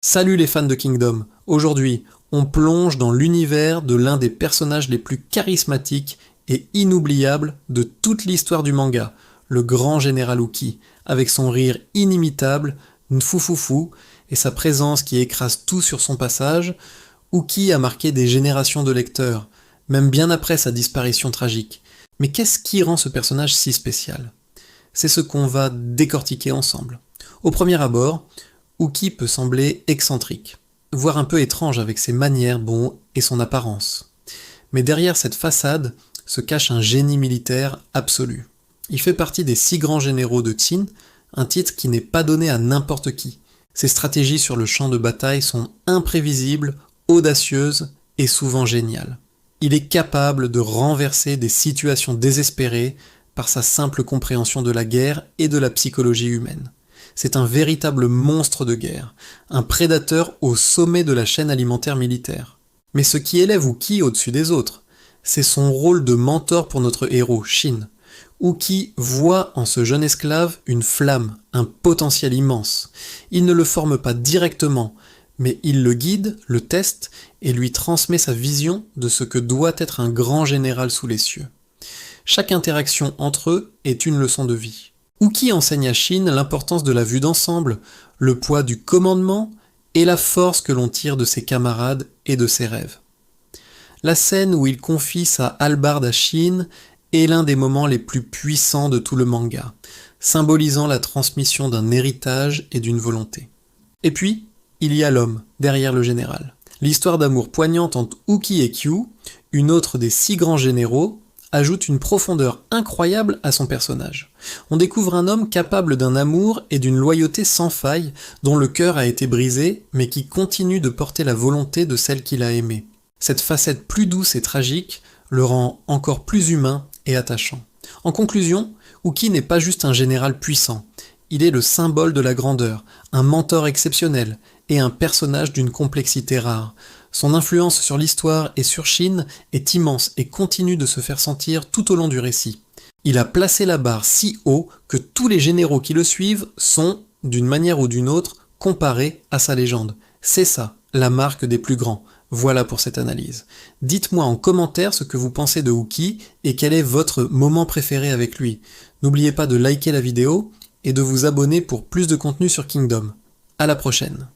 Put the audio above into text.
Salut les fans de Kingdom. Aujourd'hui, on plonge dans l'univers de l'un des personnages les plus charismatiques et inoubliables de toute l'histoire du manga, le grand général Uki, avec son rire inimitable, Nfufufu, et sa présence qui écrase tout sur son passage. Uki a marqué des générations de lecteurs, même bien après sa disparition tragique. Mais qu'est-ce qui rend ce personnage si spécial? C'est ce qu'on va décortiquer ensemble. Au premier abord, Uki peut sembler excentrique, voire un peu étrange avec ses manières, et son apparence. Mais derrière cette façade se cache un génie militaire absolu. Il fait partie des 6 grands généraux de Qin, un titre qui n'est pas donné à n'importe qui. Ses stratégies sur le champ de bataille sont imprévisibles, audacieuses et souvent géniales. Il est capable de renverser des situations désespérées par sa simple compréhension de la guerre et de la psychologie humaine. C'est un véritable monstre de guerre, un prédateur au sommet de la chaîne alimentaire militaire. Mais ce qui élève Uki au-dessus des autres, c'est son rôle de mentor pour notre héros, Shin. Uki voit en ce jeune esclave une flamme, un potentiel immense. Il ne le forme pas directement, mais il le guide, le teste et lui transmet sa vision de ce que doit être un grand général sous les cieux. Chaque interaction entre eux est une leçon de vie. Uki enseigne à Shin l'importance de la vue d'ensemble, le poids du commandement et la force que l'on tire de ses camarades et de ses rêves. La scène où il confie sa hallebarde à Shin est l'un des moments les plus puissants de tout le manga, symbolisant la transmission d'un héritage et d'une volonté. Et puis, il y a l'homme, derrière le général. L'histoire d'amour poignante entre Uki et Kyu, une autre des 6 grands généraux, ajoute une profondeur incroyable à son personnage. On découvre un homme capable d'un amour et d'une loyauté sans faille, dont le cœur a été brisé, mais qui continue de porter la volonté de celle qu'il a aimée. Cette facette plus douce et tragique le rend encore plus humain et attachant. En conclusion, Uki n'est pas juste un général puissant, il est le symbole de la grandeur, un mentor exceptionnel et un personnage d'une complexité rare. Son influence sur l'histoire et sur Shin est immense et continue de se faire sentir tout au long du récit. Il a placé la barre si haut que tous les généraux qui le suivent sont, d'une manière ou d'une autre, comparés à sa légende. C'est ça, la marque des plus grands. Voilà pour cette analyse. Dites-moi en commentaire ce que vous pensez de Uki et quel est votre moment préféré avec lui. N'oubliez pas de liker la vidéo et de vous abonner pour plus de contenu sur Kingdom. À la prochaine.